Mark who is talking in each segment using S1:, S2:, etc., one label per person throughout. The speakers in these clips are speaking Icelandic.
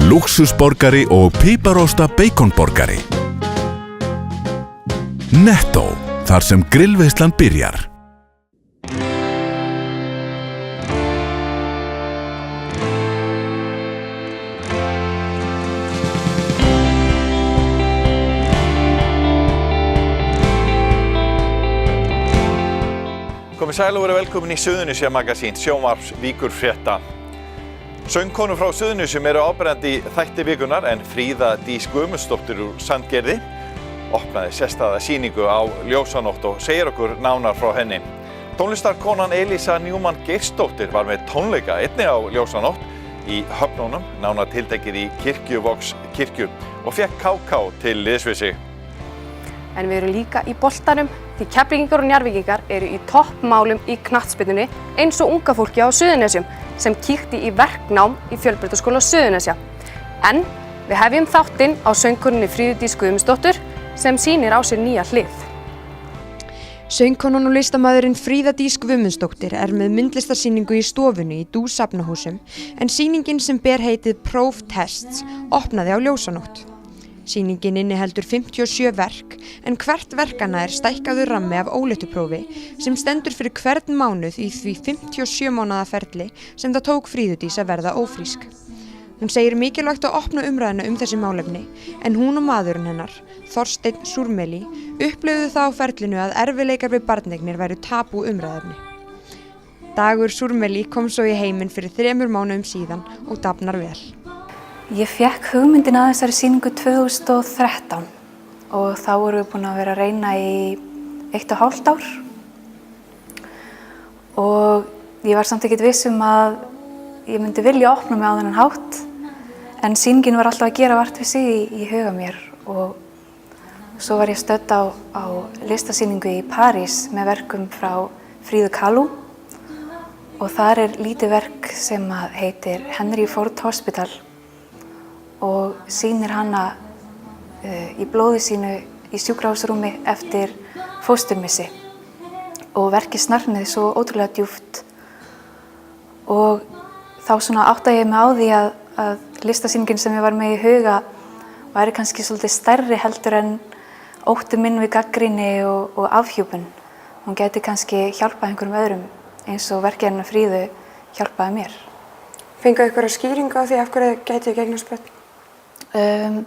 S1: Lúxusborgari og piparosta baconborgari. Netto, þar sem grillveislan byrjar.
S2: Komið sæl og verið velkomin í Suðurnesja magasín sjónvarps Víkurfrétta. Söngkonur frá Suðurnesjum eru áberandi í þætti vikunar en Fríða Dís Guðmundsdóttir úr Sandgerði opnaði sérstæða sýningu á Ljósanótt og segir okkur nánar frá henni. Tónlistarkonan Elísa Newman Geirsdóttir var með tónleika einnig á Ljósanótt í Höfnunum, nánar tiltekið í Kirkjuvogskirkju og fékk KK til liðs við sig.
S3: En við erum líka í boltanum því Keflvíkingar og Njarðvíkingar eru í toppmálum í knattspyrnunni eins og unga fólki á Suðurnesjum sem kíkti í verknám í Fjölbrautaskóla Suðurnesja. En við hefjum þáttinn á söngkonunni Fríðu Dís Guðmundsdóttur sem sýnir á sér nýja hlið.
S4: Söngkonan og listamaðurinn Fríða Dís Guðmundsdóttir er með myndlistarsýningu í stofunni í Dús Safnahúsum en sýningin sem ber heitið Próf Tests opnaði á Ljósanótt. Sýningin inniheldur 57 verk en hvert verkanna er stækkaður rammi af óléttuprófi sem stendur fyrir hvern mánuð í því 57 mánaða ferli sem það tók Fríðu Dís að verða ófrísk. Hún segir mikilvægt að opna umræðuna þessi málefni en hún og maðurinn hennar, Þorsteinn Súrmeli, upplifðu það á ferlinu að erfiðleikar við barneignir væru tabú umræðefni. Dagur Súrmeli kom svo í heiminn fyrir 3 mánuðum síðan og dafnar vel.
S5: Ég fékk hugmyndina að þessari sýningu 2013 og þá vorum við búin að vera að reyna í 1,5 ár og ég var samt ekkert viss að ég myndi vilja opna mig á þennan hátt en sýningin var alltaf að gera vart við sig í huga mér og svo var ég stödd á listasýningu í París með verkum frá Fríðu Kahlo og þar er lítið verk sem heitir Henry Ford Hospital og sýnir hana í blóði sínu í sjúkrahúsrúmi eftir fósturmissi og verkið snarfniði svo ótrúlega djúpt og þá svona áttaði ég mig á því að listasýningin sem ég var með í huga væri kannski svolítið stærri heldur en ótti minn við gagnrýni og afhjúpun. Hún gæti kannski hjálpað einhverjum öðrum eins og verkið hennar Fríðu hjálpaði mér.
S4: Fenguð einhverja skýringu á því af hverju gæti þið eignast börn?
S5: Þegar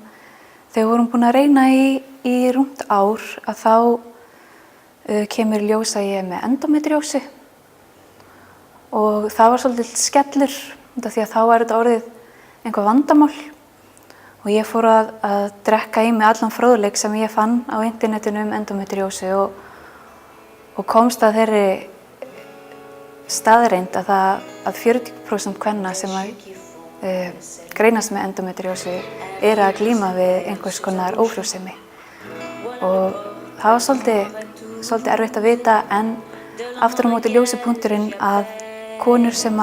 S5: við vorum búin að reyna í rúmt ár að þá kemur ljós að ég er með endómetríósu og það var svolítið skellur því að þá er þetta orðið einhver vandamál og ég fór að drekka í mig allan fróðleik sem ég fann á internetinu endómetríósu og komst að þeirri staðreynd að 40% kvenna sem greinast með endómetríósu að glíma við einhvers konar ófrjósemi og það var svolítið erfitt að vita en aftur á móti ljósi punkturinn að konur sem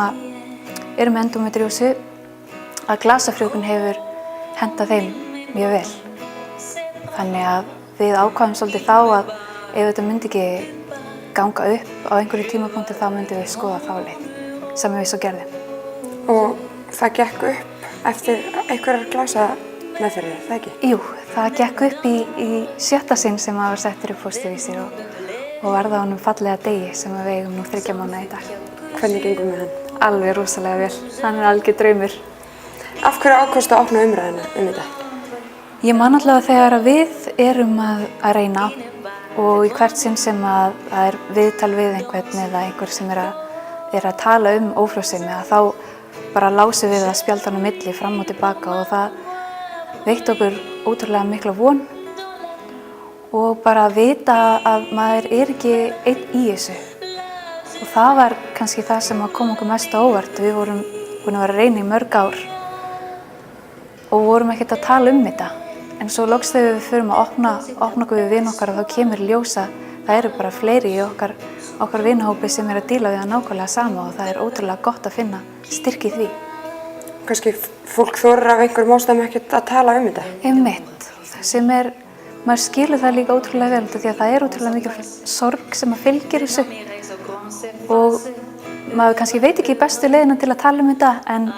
S5: eru með endómetríósu að glasafrjóvgun hefur hentað þeim mjög vel. Þannig að við ákváðum svolítið þá að ef þetta myndi ekki ganga upp á einhverju tímapunkti þá myndum við skoða þá leið sem við svo gerðum.
S4: Og það gekk upp eftir einhverjar glasameðferðir, það ekki?
S5: Jú, það gekk upp í 7. sinn sem var settur upp fósturvísir og varð á honum fallega degi sem við eigum nú 3 mánuði í dag.
S4: Hvernig gengur með hann?
S5: Alveg rosalega vel, hann er algjör draumur.
S4: Af hverju ákvaðstu að opna umræðuna þetta?
S5: Ég man allavega þegar við erum að reyna og í hvert sinn sem það er viðtal við einhvern eða einhver sem er að tala ófrjósemi að þá bara lásum við að spjalda hann á milli fram og tilbaka og það veitti okkur ótrúlega mikla von og bara að vita að maður er ekki einn í þessu og það var kannski það sem kom okkur mest á óvart. Við vorum búin að vera að reyna í mörg ár og vorum ekkert að tala þetta en svo loks þegar við förum að opna okkur við vini okkar og þá kemur í ljós að það eru bara fleiri í okkar vinahópi sem að díla við það nákvæmlega sama og það er ótrúlega gott að finna styrk í því.
S4: Kannski fólk þorir af einhverjum ástæðum ekkert að tala þetta?
S5: Einmitt, sem maður skilur það líka ótrúlega vel því að það er ótrúlega mikið sorg sem fylgir þessu og maður kannski veit ekki bestu leiðina til að tala þetta en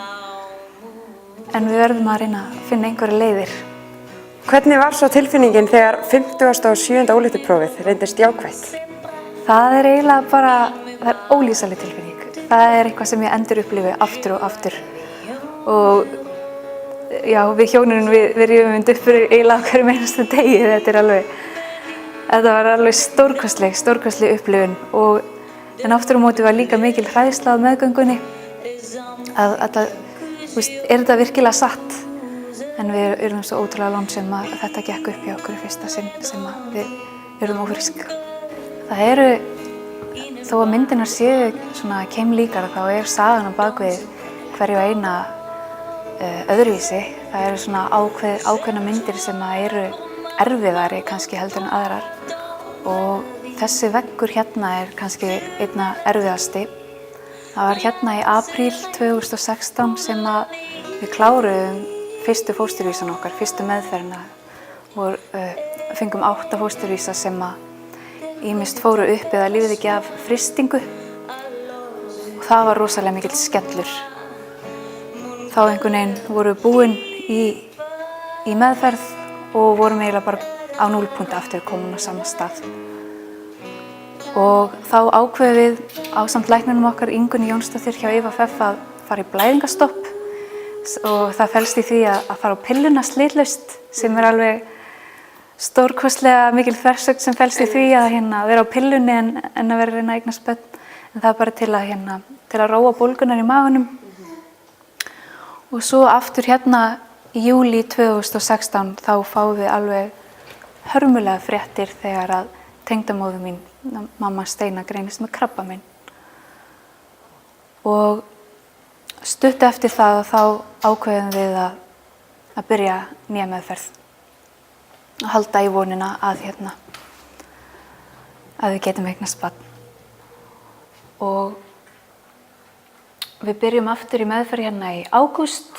S5: en við verðum að reyna að finna einhverja leiðir.
S4: Hvernig var svo tilfinningin þegar 57. ólíkuprófið reyndist jákvætt?
S5: Það er eiginlega bara, það er ólýsanleg tilfinning. Það er eitthvað sem ég endur upplifi aftur og aftur. Og já, við hjónunum við rífum upp fyrir eiginlega hverjum einasta degi. Þetta var alveg stórkostleg upplifun. En aftur á móti var líka mikil hræðsla á meðgöngunni. Er þetta virkilega satt? En við erum svo ótrúlega lánsöm að þetta gekk upp hjá okkur í fyrsta sinn sem að við erum ófrísk. Það eru, þó að myndirnar séu svona keimlíkar, þá er sagan á bakvið hverju eina öðruvísi. Það eru svona ákveðna myndir sem eru erfiðari kannski heldur en aðrar. Og þessi veggur hérna er kannski einna erfiðasti. Það var hérna í apríl 2016 sem að við kláruðum fyrstu fósturvísan okkar, fyrstu meðferðina. Og fengum 8 fósturvísa sem að ýmist fóru upp eða lifði ekki af frystingu. Og það var rosalega mikill skellur. Þá einhvern veginn vorum við búin í meðferð og vorum eiginlega bara á núllpunkt aftur komin á sama stað. Og þá ákveðum við ásamt læknunum okkar Ingunni Jónsdóttur hjá IVFF að fara í blæðingastopp. Og það felst í því að fara á pilluna slitlaust sem er alveg stórkostlega mikil þversögn sem felst í því að vera á pillunni en að vera að reyna að eignast börn. En það er bara til að róa bólgunar í maganum. Og svo aftur í júlí 2016 þá fáum við alveg hörmulega fréttir þegar að tengdamóðir mín, mamma Steina, greinist með krabbamein. Og stutt eftir það þá ákveðum við að byrja nýja meðferð. Að halda í vonina að við getum eignast barn. Og við byrjum aftur í meðferð í ágúst.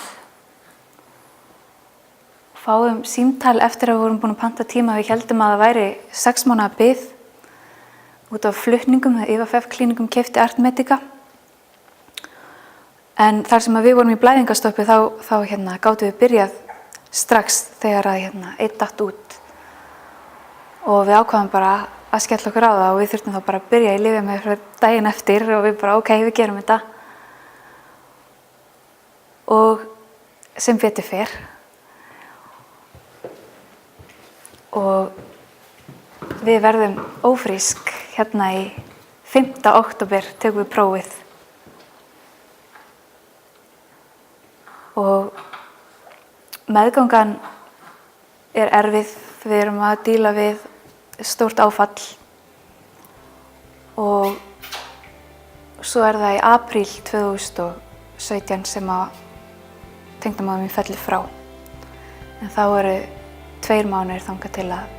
S5: Fáum símtal eftir að við vorum búin að panta tíma. Við héldum að það væri 6 mánaða bið út af flutningum. IVFF-klínikum keypti Artmedica. En þar sem við vorum í blæðingastoppi þá gátum við byrjað strax þegar að einn datt út. Og við ákváðum bara að skella okkur á það og við þurftum þá bara að byrja í lyfjameðferð daginn eftir og við bara ok, við gerum þetta. Og sem betur fer. Og við verðum ófrísk í 5. október tökum við prófið. Og meðgangan er erfið, við erum að díla við stórt áfall og svo er það í apríl 2017 sem að tengdamóðir mín fellur frá. En þá eru 2 mánuðir þangað til að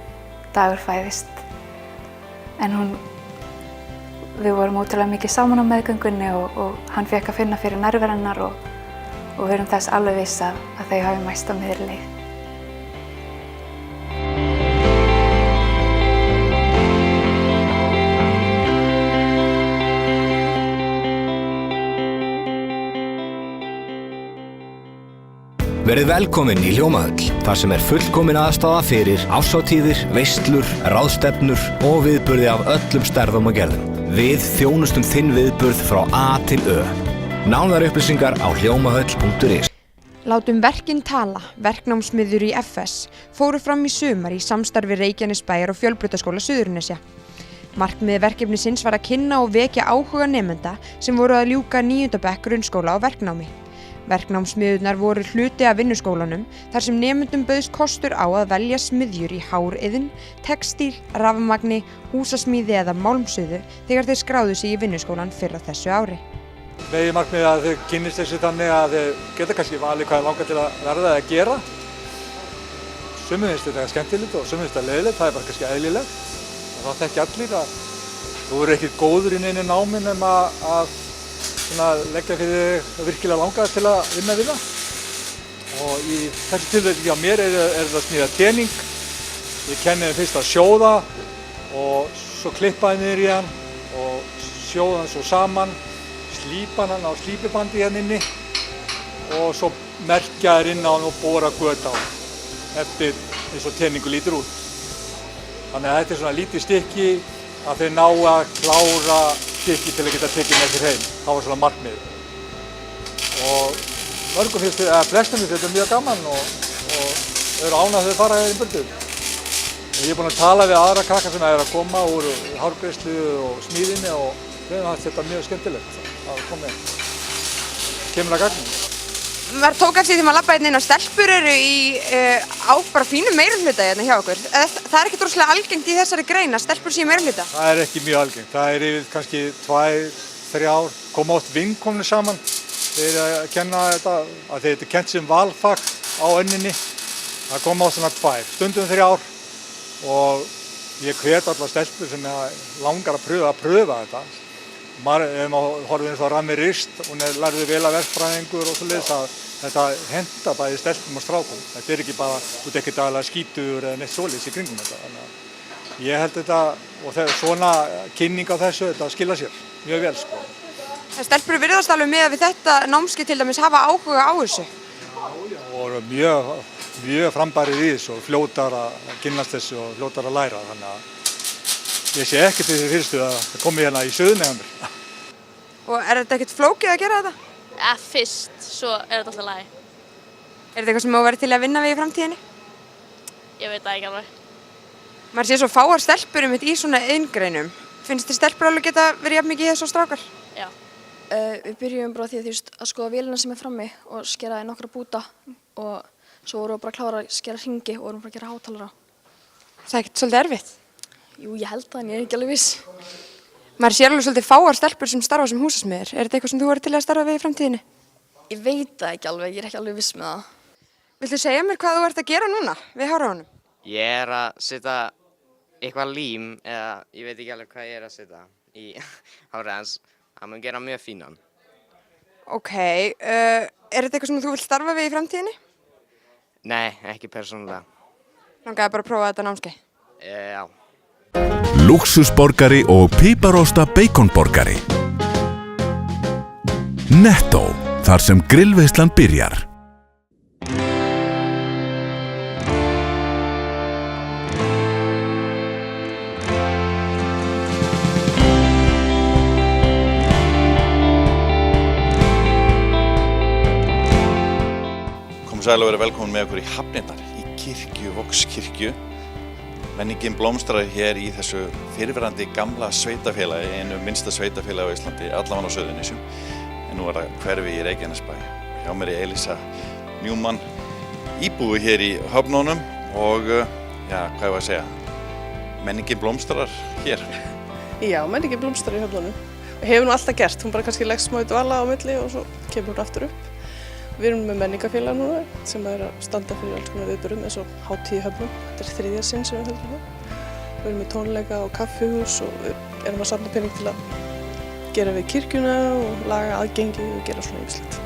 S5: Dagur fæðist. En við vorum ótrúlega mikið saman á meðgöngunni og hann fékk að finna fyrir nærveru hennar og við erum þess alveg viss að þau hafi mæst á miðri leið.
S6: Verið velkomin í Hljómahöll, þar sem er fullkomin aðstaða fyrir árshátíðir, veislur, ráðstefnur og viðburði af öllum stærðum og gerðum. Við þjónustum þinn viðburð frá A til Ö. Nánari upplýsingar á hljómahöll.is.
S4: Látum verkin tala, verknámsmiðjur í FS, fóru fram í sumar í samstarfi Reykjanesbæjar og Fjölbrautaskóla Suðurnesja. Markmiði verkefnisins var að kynna og vekja áhuga nemenda sem voru að ljúka 9. bekk grunnskóla á verknámi. Verknámsmiðjurnar voru hluti af vinnuskólanum þar sem nemendum bauðst kostur á að velja smiðjur í háriðn, textíl, rafmagni, húsasmíði eða málmsuðu þegar þeir skráðu sig í vinnuskólan fyrr á þessu ári.
S7: Meginmarkmiðið að þau kynnist þessu þannig að þau geta kannski valið hvað langar til að verða eða gera. Sumum finnst þetta skemmtilegt og sumum finnst þetta leiðilegt, það er bara kannski eðlilegt. Og þá þekki allir að þú eru ekkert góður í neinu námi nema að leggja fyrir þig virkilega langar til að vinna við það. Og í þessu tilfelli hjá mér er það að smíða tening. Ég kenni þeim fyrst að sjóða og svo klippa þeim niður í hann og sjóða hann svo saman, slípa hann á slípibandi hérna inni og svo merkja þær inn á hann og bora göt á hann eftir eins og teningu lítur út. Þannig að þetta er svona lítið stykki að þeir ná að klára stykki til að geta tekið með sér heim. Það var svona markmið. Og mörgum finnst þetta, eða flestum finnst þetta mjög gaman og eru ánægð þegar fara í burtu. Ég er búinn að tala við aðra krakkar sem eru að koma úr hárgreiðslu og smíðinni og þeim fannst þetta mjög skemmtilegt að kemur að gagni.
S4: Maður tók eftir því maður labbaði inn að stelpur eru á bara fínum meirihluta hérna hjá okkur. Það er ekki droslega algengt í þessari grein að stelpur séu meirihluta?
S7: Það er ekki mjög algengt. Það er yfir kannski 2-3 ár. Koma oft vinkonur saman. Þeir eru að kenna þetta, að þetta er kennt sem valfag á önninni. Það koma oft svona 2, stundum 3 ár. Og ég hvet allar stelpur sem langar að pröfa þetta. Ef maður horfir eins og Rami Rist, hún lærði vel að verkfræðingur og svoleiðis að þetta henta bæði stelpum og strákum. Þetta er ekki bara, þú ert ekkert aðalega skítur eða neitt svoleiðis í kringum þetta. Þannig að ég held þetta, og svona kynning á þessu, þetta skila sér mjög vel, sko.
S4: Stelpur virðast alveg með að við þetta námskeið til dæmis hafa áhuga á þessu?
S7: Og mjög frambærið í þessu og fljótar að kynnast þessu og fljótar að læra, þannig að ég sé ekkert í því fyrirstuð að það komi hérna í Suðurnes hjá mér.
S4: Og er þetta ekkert flókið að gera þetta?
S8: Fyrst, svo er þetta alltaf lagi.
S4: Er þetta eitthvað sem þú verður til að vinna við í framtíðinni?
S8: Ég veit það ekki alveg.
S4: Maður sé svo fáar stelpur í svona iðngreinum. Finnst þér stelpur alveg geta verið jafn mikið í þessu og strákar?
S8: Já.
S9: Við byrjum bara því að skoða vélina sem er frammi og skera í nokkra búta og svo vorum við bara að klára að skera hringi og vorum bara að gera hátalara.
S4: Það er ekkert svolítið erfitt?
S9: Jú, ég held það en ég er ekki alveg viss.
S4: Maður sér alveg svolítið fáar stelpur sem starfa sem húsasmiðir. Er þetta eitthvað sem þú verður til að starfa við í framtíðinni?
S9: Ég veit það ekki alveg, ég er ekki alveg viss með það.
S4: Viltu segja mér hvað þú ert að gera núna við hárahónum?
S10: Ég er að setja eitthvað lím, eða ég veit ekki alveg hvað ég er að setja í hárið hans. Það mun gera mjög fínan.
S4: Ok, er þetta eitthvað sem þú vilt starfa við í framtíðinni?
S10: Nei, ekki persónulega.
S4: Langaði bara að prófa þetta námskeið?
S10: Já.
S1: Lúxusborgari og piparosta baconborgari. Netto, þar sem grillveislan byrjar.
S2: Komið sæl og verið velkomin með okkur í Hafnirnar, í kirkju, Vogskirkju. Menningin blómstrar hér í þessu fyrirverandi gamla sveitafélagi, einu minnsta sveitafélagi á Íslandi, allavega á Suðurnesjum. En nú er það hverfi í Reykjanesbæ. Hjá mér er Elísa Newman, íbúi hér í höfnunum og, já, hvað ég var að segja, menningin blómstrar hér.
S11: Já, menningin blómstrar í höfnunum. Hefur nú alltaf gert, hún bara kannski leggst smá í dvala á milli og svo kemur hún aftur upp. Við erum með menningafélag núna sem er að standa fyrir alls konar viðburðum eins og hátíð í höfnum. Þetta er 3. sinn sem við höldum það. Við erum með tónleika og kaffihús og við erum að safna pening til að gera við kirkjuna og laga aðgengi og gera svona ýmislegt.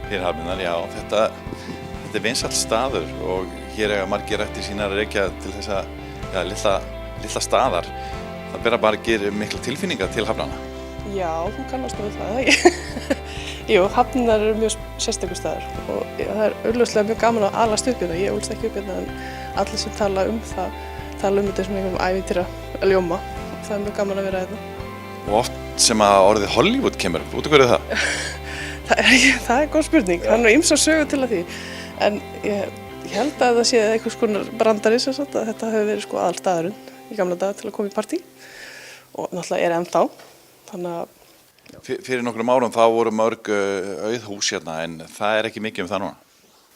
S2: Hér Hafnirnar, já, þetta er vinsæll staður og hér eiga margir rættir sínar að rekja til þessa litla staðar. Það bera margir mikla tilfinningar til Hafnanna.
S11: Já, þú kannast nú við það, ekki? Jú, Hafnirnar eru mjög sérstakur staður og það er augljóslega mjög gaman að alast upp hérna. Ég ólst ekki upp hérna en allir sem tala um þetta sem einhverjum ævintýra að ljóma. Það er mjög gaman að vera hérna.
S2: Og oft sem að orðið Hollywood kemur upp, út af hverju er það?
S11: Það er góð spurning, það er nú ýmsar sögur til að því. En ég held að það sé einhvers konar brandari sem sagt að þetta hefur verið sko aðalstaðurinn í gamla daga til að koma í partí og náttúrulega er ennþá. Þannig að
S2: Fyrir nokkrum árum þá voru mörg auð hús hérna en það er ekki mikið um það núna?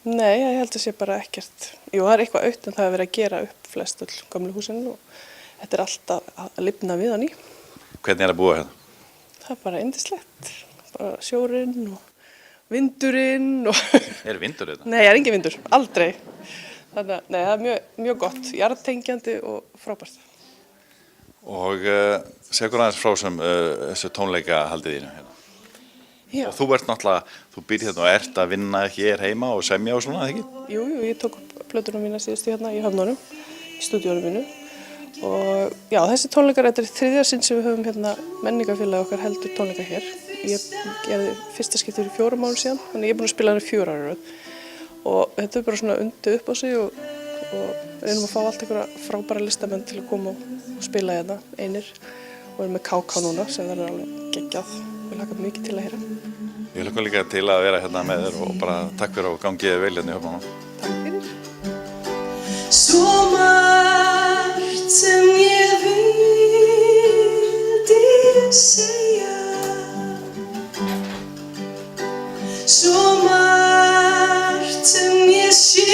S11: Nei, ég held að sé bara ekkert. Jú, það er eitthvað autt en það er verið að gera upp flest öll gamlu húsin og þetta er alltaf að lifna við á ný.
S2: Hvernig er að búa hérna?
S11: Það er bara yndislegt. Bara sjórinn og vindurinn og...
S2: Er vindur þetta?
S11: Nei, það er engin vindur. Aldrei. Þannig að það er mjög gott. Jarðtengjandi og frábært.
S2: Og segja okkur aðeins frá sem þessu tónleika haldið þínu hérna.
S11: Já.
S2: Og þú ert náttúrulega, þú býr hérna og ert að vinna hér heima og semja og svona, eða ekki?
S11: Jú, ég tók upp plötuna mína síðustu hérna í höfnunum, í stúdíónu mínu. Og já, þessi tónleikar, þetta er 3. sinn sem við höfum hérna menningafélagi okkar heldur tónleika hér. ég gerði fyrsta skipti fyrir 4 mánuðum síðan, þannig ég er búin að spila hann í 4 ára röð. Og þetta er bara svona undið upp á sig og reynum að fá allt einhverja frábæra listamenn til að koma og spila hérna einir. Og við erum með KK núna sem verður alveg geggjað. Við hlakka mikið til að heyra.
S2: Ég hlakka líka til að vera hérna með þér og bara takk fyrir að gangi þér vel hérna í Höfnunum.
S11: Takk fyrir.
S12: Svo margt sem ég vildi segja, svo margt sem ég sé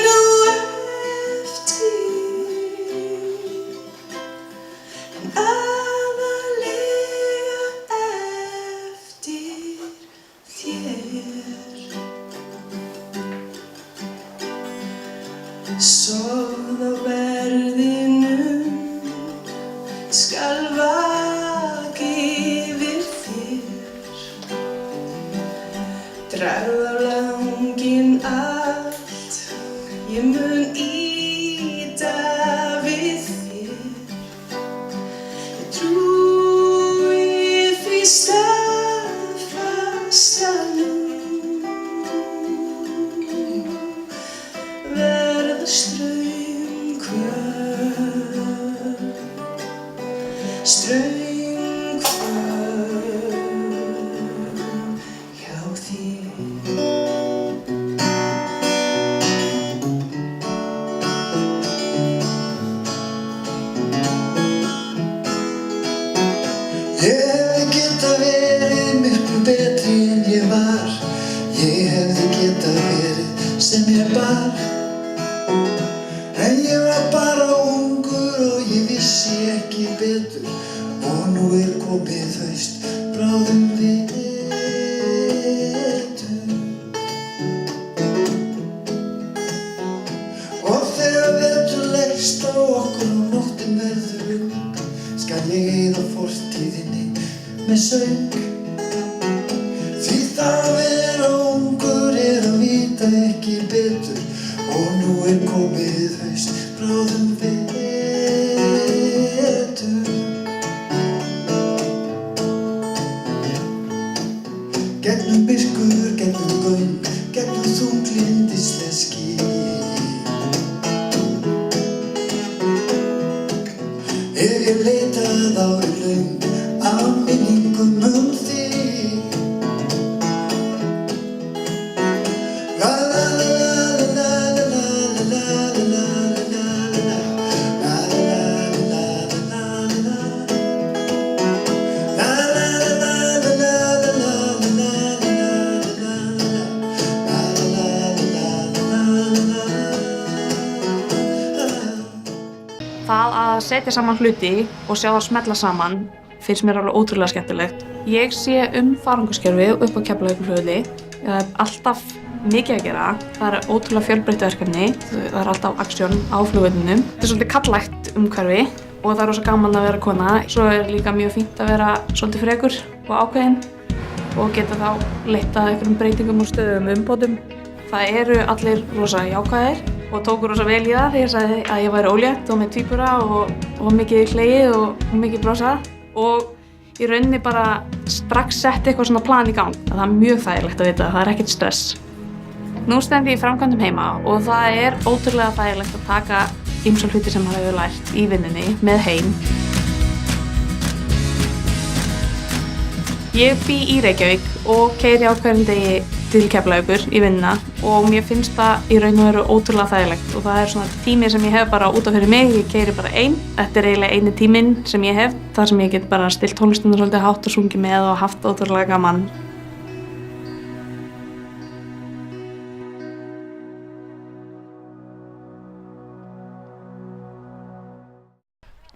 S12: nú eftir, en aðallega eftir þér. Sofð á verðinum skal vaka yfir þér, dragð á langinn allt, ég mun ýta við þér. Ég trúi því staðfasta nú, verða straumhvörf hjá þér. Ég hefði getað verið miklu betri en ég var, ég hefði getað verið sem ég bar. En ég var bara ungur og ég vissi ekki betur, og nú er komið haust, bráðum vetur. Og þegar vetur leggst á okkur og nóttin verður lung, skal ég eyða fortíðinni með söng. Því það að vera ungur er að vita ekki betur, og nú er komið haust, bráðum vetur. Gegnum myrkur, gegnum göng, gegnum þunglyndisleg ský. Ef ég leitað ári löng af minningum þig. La la la la la la la la la la la la la
S13: Það að setja saman hluti og sjá það smella saman finnst mér alveg ótrúlega skemmtilegt. Ég sé farangurskerfið upp á Keflavíkurflugvelli. Það er alltaf mikið að gera. Það er ótrúlega fjölbreytt verkefni. Það er alltaf aksjón á flugvellinum. Þetta er svolítið karllægt umhverfi og það er rosa gaman að vera kona. Svo er líka mjög fínt að vera svolítið frekur og ákveðin og geta þá leitað einhverjum breytingum og stöðum umbótum. Það eru allir rosa jákvæðir og tóku rosa vel í það þegar ég sagði að ég væri ólétt og með tvíbura og mikið hlegið og mikið brosað. Og í rauninni bara strax setti eitthvað svona plan í gang. Það er mjög þægilegt að vita, það er ekkert stress. Nú stend ég í framkvæmdum heima og það er ótrúlega þægilegt að taka ýmsa hluti sem maður hefur lært í vinnunni með heim. Ég bý í Reykjavík og keyri á hverjum degi til Keflavíkur í vinnuna og mér finnst það í raun og veru ótrúlega þægilegt og það er svona tími sem ég hef bara út af fyrir mig, ég keyri bara ein. Þetta er eiginlega eini tíminn sem ég hef, þar sem ég get bara stillt tónlistina svolítið hátt og sungið með og haft ótrúlega gaman.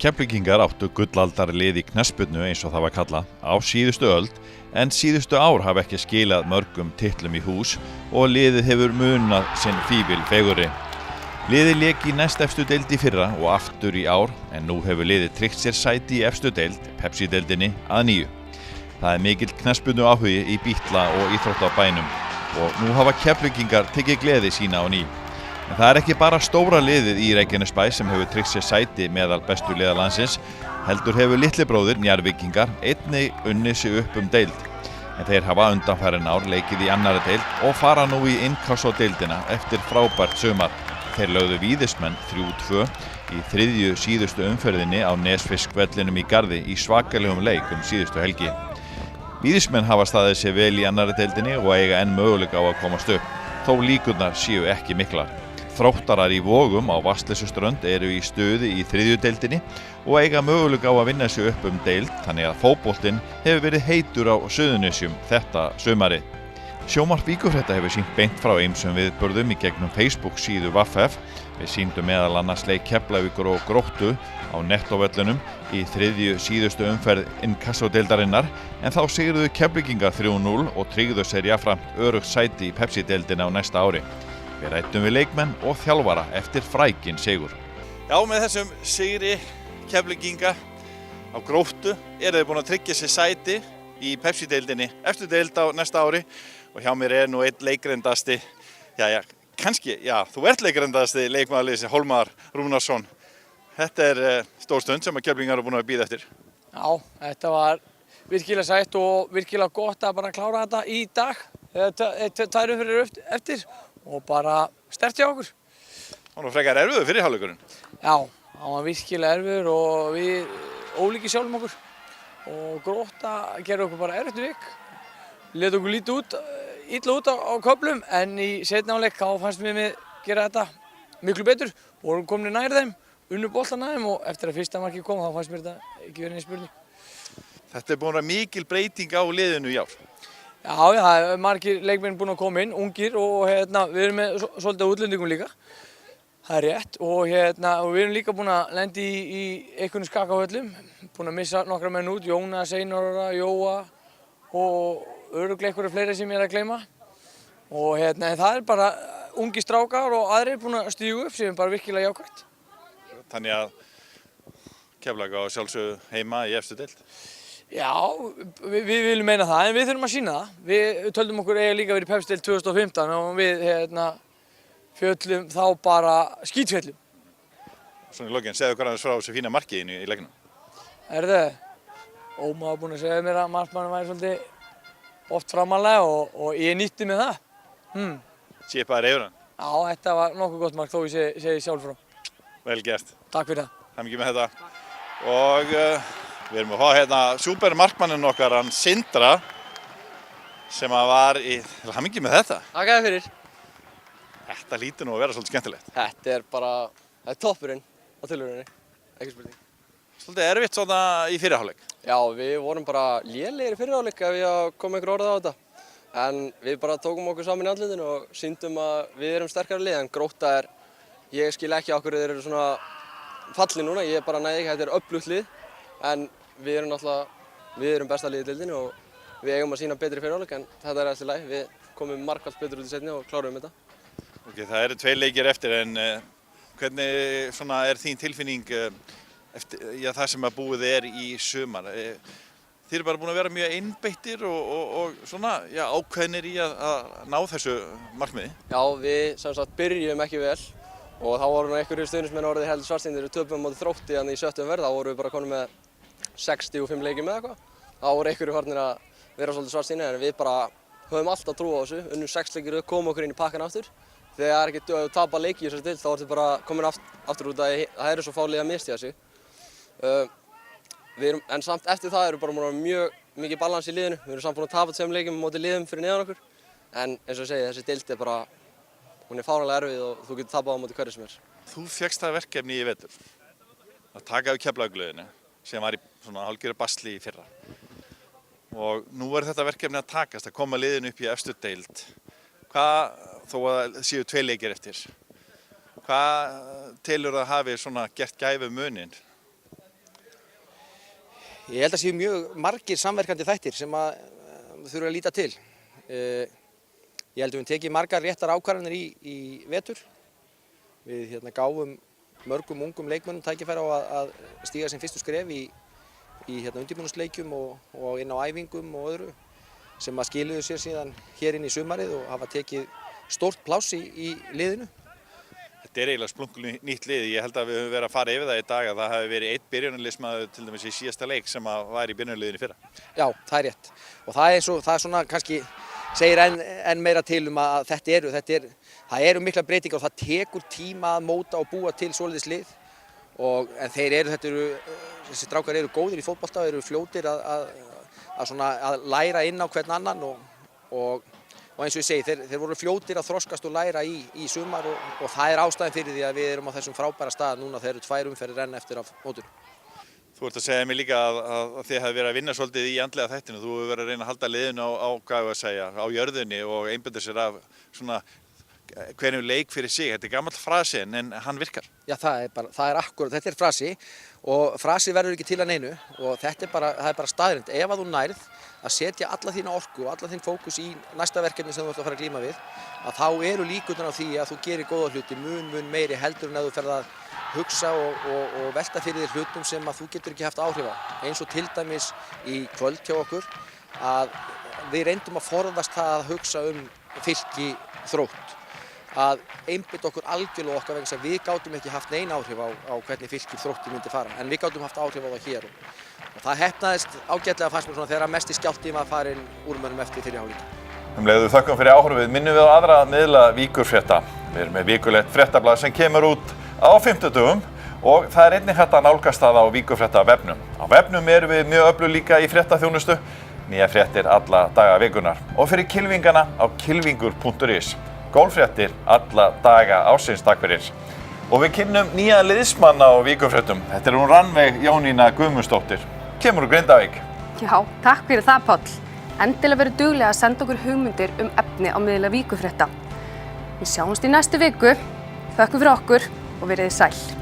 S2: Keflvíkingar áttu gullaldarlið í knattspyrnu eins og það var kallað á síðustu öld, en síðustu ár hafa ekki skilað mörgum titlum í hús og liðið hefur munað sinn fífil fegurri. Liðið lék í næstefstu deild í fyrra og aftur í ár, en nú hefur liðið tryggt sér sæti í efstu deild, Pepsi-deildinni, að nýju. Það er mikill knattspyrnu áhugi í Bítla og íþróttabænum og nú hafa Keflvíkingar tekið gleði sína á ný. En það ekki bara stóra liðið í Reykjanesbæ sem hefur tryggt sér sæti meðal bestu liða landsins, heldur hefur litli bróðir Njarðvíkingar einnig unnið sig upp deild. En þeir hafa undanfarin ár leikið í annarri deild og fara nú í inkasso-deildina eftir frábært sumar. Þeir lögðu Víðismenn 3-2 í þriðju síðustu umferðinni á Nesfiskvellinum í Garði í svakalegum leik síðustu helgi. Víðismenn hafa staðið sér vel í annarri deildinni og eiga enn möguleika á að komast upp, þó líkurnar séu ekki miklar. Þróttarar í Vogum á Vatnsleysuströnd eru í stuði í þriðju deildinni og eiga möguleika á að vinna sig upp deild, þannig að fótboltinn hefur verið heitur á Suðurnesjum þetta sumarið. Sjónvarp Víkurfrétta hefur sýnt beint frá ýmsum viðburðum í gegnum Facebook síðu VFF. Við sýndum meðal annars leik Keflavíkur og Gróttu á nettovöllunum í þriðju síðustu umferð inkasso-deildarinnar, en þá sigruðu Keflvíkingar 3-0 og tryggðu sér jafnframt öruggt sæti í Pepsi-deildina á næsta ári. Við ræddum við leikmenn og þjálfara eftir frækinn sigur. Já, með þessum sigri Keflvíkinga á Gróttu eru þeir búin að tryggja sér sæti í Pepsi-deildinni eftir deild á næsta ári og hjá mér nú einn leikrendasti, þú ert leikrendasti leikmaðurliðsins Hólmar Rúnarsson. Þetta stór stund sem að Keflvíkingar eru búin að bíða eftir.
S14: Já, þetta var virkilega sætt og virkilega gott að bara klára þetta í dag. Tvær umferðir eftir og bara sterkt hjá okkur.
S2: Það var frekar erfiður fyrir hálfleikurinn.
S14: Já, það var virkilega erfiður og við ólíkir sjálfum okkur. Og Grótta gerði okkur bara erfitt vik. Lét okkur lítið illa út á köflum, en í seinni hálfleik þá fannst mér gera þetta miklu betur. Vorum komin nær þeim, unnu boltann að þeim og eftir að fyrsta markið kom þá fannst mér þetta ekki verið nein spurning.
S2: Þetta búin að vera mikil breyting á liðinu í ár.
S14: Já, það er margir leikmenn búin að koma inn, ungir og við erum með svolítið útlendingum líka. Það er rétt og við erum líka búin að lenda í einhvern skakavöllum, búin að missa nokkra menn út, Jónas, Einara, Jóa og örugglega einhverju fleiri sem ég að gleyma. Og það er bara ungir strákar og aðrir búin að stígu upp sem er bara virkilega jákvætt.
S2: Þannig að Keflavík á sjálfsögðu heima í efstu deild.
S14: Já, við viljum meina það, en við þurfum að sýna það. Við töldum okkur eiga líka verið í Pepsi-deild 2015 og við fjöllum þá bara skítfjöllum.
S2: Svona í lokin, segðu hvað aðeins frá þessu fína markiðinu í leiknum.
S14: Óma var búinn að segja mér að markmaðurinn væri svolítið oft framarlega og ég nýtti með það.
S2: Svipaðir yfir hann?
S14: Já, þetta var nokkuð gott mark þó ég segi sjálf frá.
S2: Vel gert.
S14: Takk fyrir það.
S2: Hamingju með þetta. Og við erum að fá supermarkmanninn okkar, hann Sindra, sem var í hamingju með þetta.
S15: Takk fyrir.
S2: Þetta lítur nú að vera svolítið skemmtilegt.
S15: Þetta er toppurinn á tilhörunni, ekki spurning.
S2: Svolítið erfitt svona í fyrirháleik.
S15: Já, við vorum bara lélegir í fyrirháleik ef ég kom einhver orð á þetta. En við bara tókum okkur saman í andlitinu og sýndum að við erum sterkara lið, en Grótta ég skil ekki á hverju þeir eru svona fallið núna, ég bara næði ekki, þetta er öflugt lið, en við erum besta liðið í deildinni og við eigum að sýna betri fyrirháleik, en þetta eftir lagi, við komum margfalt betur út í seinni og klárum þetta.
S2: Ok, það eru 2 leikir eftir, en hvernig svona þín tilfinning eftir það sem að búið í sumar? Þið eru bara búin að vera mjög einbeittir og svona, ákveðnir í að ná þessu markmiði?
S15: Já, við sem sagt byrjum ekki vel og þá voru einhverjir stuðningsmenn orðið heldur svartsýnir við töpum á móti Þrótti í 7. umferð, þá vorum við bara konum með 65 leiki með eitthvað. Þá voru einhverjir farnir að vera svolítið svartsýnir, en við bara höfum alltaf trú á þessu, unnum 6 leikir upp, komum okkur inn í pakkan aftur. Þegar það ekki að tapa leiki í þessari deild, þá ertu bara komin aftur út að það eru svo fá lið að misstíga sig. En samt eftir það eru bara mjög mikið balans í liðinu. Við erum samt búin að tapa 2 leikjum á móti liðum fyrir neðan okkur. En eins og ég segi, þessi deild bara, hún fáránlega erfið og þú getur tapað á móti hverju sem er.
S2: Þú fékkst það verkefni í vetur, að taka við Keflavíkurliðinu, sem var í svona hálfgerðu basli í fyrra. Og nú þetta verkefni að takast, að koma liðinu upp í efstu deild. Þó að séu 2 leikir eftir, hvað telur það hafi svona gert gæfu munin?
S16: Ég held að séu mjög margir samverkandi þættir sem að þurfa að líta til. Ég held að við tekið margar réttar ákvarðanir í vetur. Við gáfum mörgum ungum leikmönnum tækifæri á að stíga sem fyrstu skref í undirbúningsleikjum og inn á æfingum og öðru sem að skiluðu sér síðan hér inn í sumarið og hafa tekið stórt pláss í liðinu.
S2: Þetta eiginlega splunkunýtt nýtt lið. Ég held að við höfum verið að fara yfir það í dag að það hafi verið einn byrjunarliðsmaður til dæmis í síðasta leik sem var í byrjunarliðinu fyrra.
S16: Já, það er rétt. Og það er svona kannski segir enn meira til að það eru mikla breytingar og það tekur tíma að móta og búa til svoleiðis lið. En þessi strákar eru góðir í fótbolta, eru fljótir að læra inn á hvern annan og eins og ég segi, þeir voru fljótir að þroskast og læra í sumar og það er ástæðan fyrir því að við erum á þessum frábæra stað núna þegar 2 umferðir renna eftir af mótinu.
S2: Þú ert að segja mér líka að þið hafi verið að vinna svolítið í andlega þættinu. Þú hefur verið að reyna að halda liðinu á jörðinni og einbeita sér af svona hverjum leik fyrir sig. Þetta er gamall frasi en hann virkar.
S16: Já, það er akkurat, þetta er frasi og frasi verður ekki til að neinu og það er bara staðreynd. Ef að þú nærð að setja alla þína orku og alla þín fókus í næsta verkefni sem þú ert að fara að glíma við, að þá eru líkurnar á því að þú gerir góða hluti mun meiri heldur en að þú ferð að hugsa og velta fyrir þér hlutum sem að þú getur ekki haft áhrif á. Eins og til dæmis í kvöld hjá okkur að við reyndum að forðast það að hugsa Fylki Þrótt. Að einbytta okkur algjörlega okkar vegna þess að við gátum ekki haft nein áhrif á hvernig Fylkir Þrótti myndi fara, en við gátum haft áhrif á það hér og það heppnaðist ágætlega fannst mér svona þegar mesti skjálfti var farin úr mönnum eftir fyrri hálfleik.
S2: Leið við þökkum fyrir áhorfið, minnum við á aðra miðla Víkurfrétta. Við erum með vikulegt fréttablað sem kemur út á 50 og það er einnig hægt að nálgast það á Víkurfrétta vefnum. Á vefnum erum við mjög öflug líka í fréttaþjónustu, nýjar fréttir alla daga vikunar og fyrir kylfingana á kylfingur.is. Golffréttir alla daga ársins, takk fyrir. Og við kynnum nýja liðsmann á Víkurfréttum. Þetta er hún Rannveig Jónína Guðmundsdóttir. Kemur úr Grindavík.
S3: Já, takk fyrir það, Páll. Endilega verið duglega að senda okkur hugmyndir efni á miðla Víkurfrétta. Við sjáumst í næstu viku. Þökkum fyrir okkur og verið sæl.